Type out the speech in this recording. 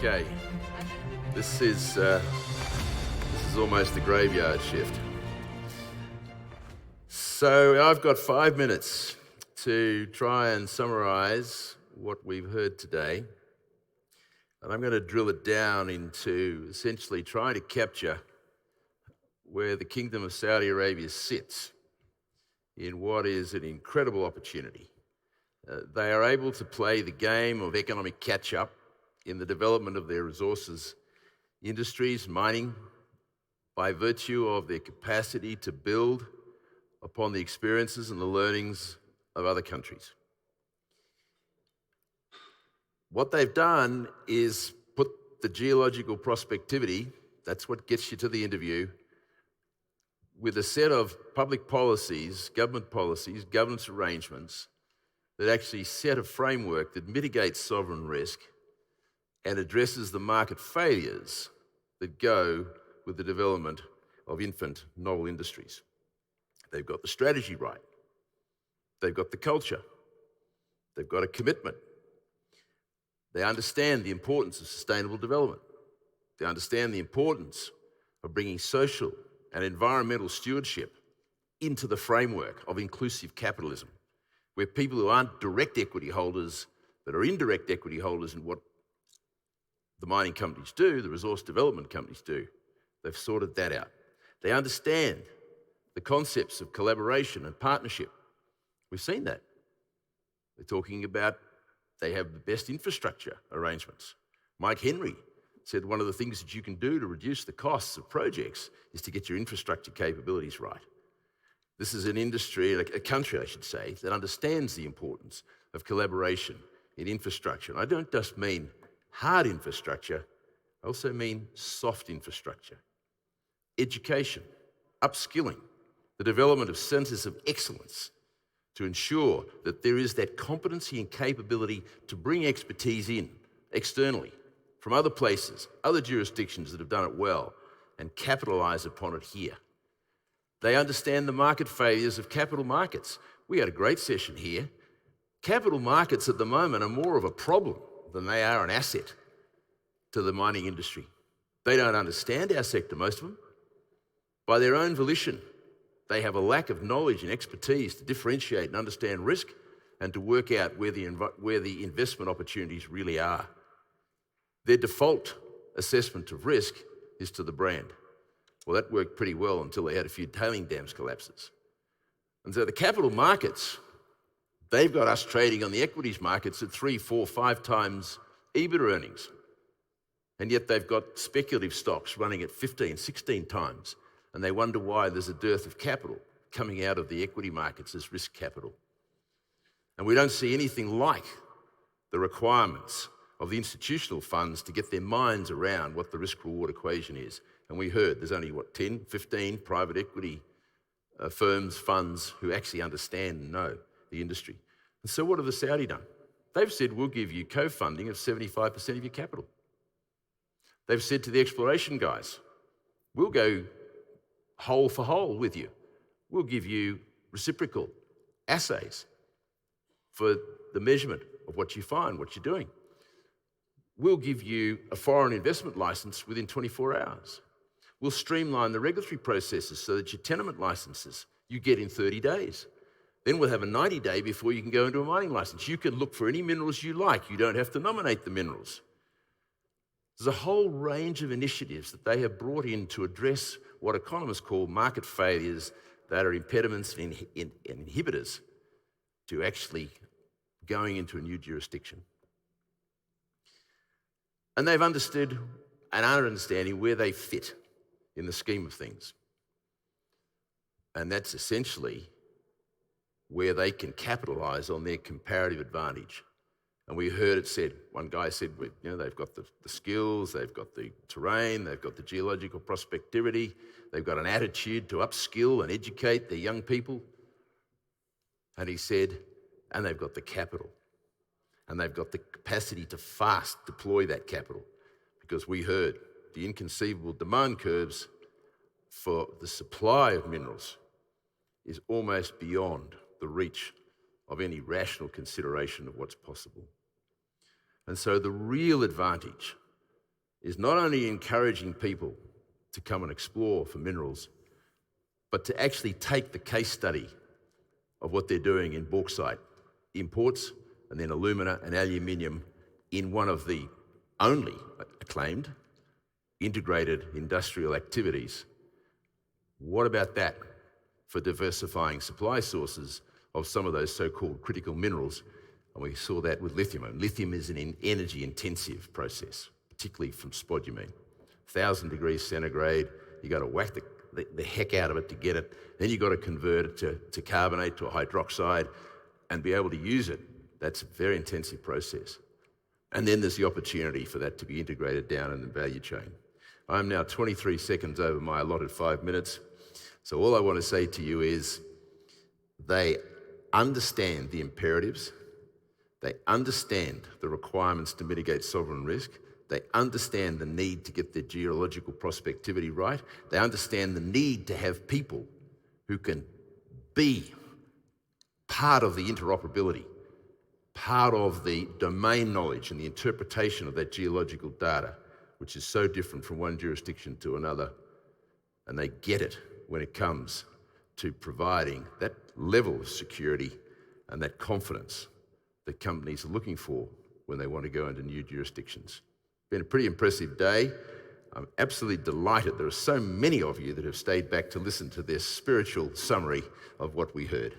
Okay, this is almost the graveyard shift. So I've got 5 minutes to try and summarise what we've heard today, and I'm going to drill it down into essentially trying to capture where the Kingdom of Saudi Arabia sits in what is an incredible opportunity. They are able to play the game of economic catch-up in the development of their resources industries, mining, by virtue of their capacity to build upon the experiences and the learnings of other countries. What they've done is put the geological prospectivity, that's what gets you to the interview, with a set of public policies, governance arrangements that actually set a framework that mitigates sovereign risk and addresses the market failures that go with the development of infant novel industries. They've got the strategy right. They've got the culture. They've got a commitment. They understand the importance of sustainable development. They understand the importance of bringing social and environmental stewardship into the framework of inclusive capitalism, where people who aren't direct equity holders but are indirect equity holders in what the mining companies do, the resource development companies do, they've sorted that out. They understand the concepts of collaboration and partnership. We've seen that. They're talking about they have the best infrastructure arrangements. Mike Henry said one of the things that you can do to reduce the costs of projects is to get your infrastructure capabilities right. This is an industry, a country, I should say, that understands the importance of collaboration in infrastructure. And I don't just mean hard infrastructure, I also mean soft infrastructure. Education, upskilling, the development of centres of excellence to ensure that there is that competency and capability to bring expertise in externally from other places, other jurisdictions that have done it well, and capitalise upon it here. They understand the market failures of capital markets. We had a great session here. Capital markets at the moment are more of a problem than they are an asset to the mining industry. They don't understand our sector, most of them. By their own volition, they have a lack of knowledge and expertise to differentiate and understand risk and to work out where the investment opportunities really are. Their default assessment of risk is to the brand. Well, that worked pretty well until they had a few tailing dams collapses. And so the capital markets, they've got us trading on the equities markets at 3, 4, 5 times EBITDA earnings. And yet they've got speculative stocks running at 15, 16 times. And they wonder why there's a dearth of capital coming out of the equity markets as risk capital. And we don't see anything like the requirements of the institutional funds to get their minds around what the risk-reward equation is. And we heard there's only, 10, 15 private equity firms, funds who actually understand and know the industry. And so what have the Saudi done? They've said, we'll give you co-funding of 75% of your capital. They've said to the exploration guys, we'll go hole for hole with you. We'll give you reciprocal assays for the measurement of what you find, what you're doing. We'll give you a foreign investment license within 24 hours. We'll streamline the regulatory processes so that your tenement licenses you get in 30 days. Then we'll have a 90-day before you can go into a mining license. You can look for any minerals you like. You don't have to nominate the minerals. There's a whole range of initiatives that they have brought in to address what economists call market failures that are impediments and inhibitors to actually going into a new jurisdiction. And they've understood and are understanding where they fit in the scheme of things. And that's essentially where they can capitalise on their comparative advantage. And we heard it said, one guy said, they've got the skills, they've got the terrain, they've got the geological prospectivity, they've got an attitude to upskill and educate their young people. And he said, and they've got the capital. And they've got the capacity to fast deploy that capital, because we heard the inconceivable demand curves for the supply of minerals is almost beyond the reach of any rational consideration of what's possible. And so the real advantage is not only encouraging people to come and explore for minerals, but to actually take the case study of what they're doing in bauxite imports and then alumina and aluminium in one of the only acclaimed integrated industrial activities. What about that for diversifying supply sources of some of those so-called critical minerals? And we saw that with lithium. And lithium is an energy-intensive process, particularly from spodumene. 1,000 degrees centigrade, you got to whack the heck out of it to get it. Then you've got to convert it to carbonate, to a hydroxide, and be able to use it. That's a very intensive process. And then there's the opportunity for that to be integrated down in the value chain. I'm now 23 seconds over my allotted 5 minutes. So all I want to say to you is they understand the imperatives. They understand the requirements to mitigate sovereign risk. They understand the need to get their geological prospectivity right. They understand the need to have people who can be part of the interoperability, part of the domain knowledge and the interpretation of that geological data, which is so different from one jurisdiction to another. And they get it when it comes to providing that level of security and that confidence that companies are looking for when they want to go into new jurisdictions. Been a pretty impressive day. I'm absolutely delighted there are so many of you that have stayed back to listen to this spiritual summary of what we heard.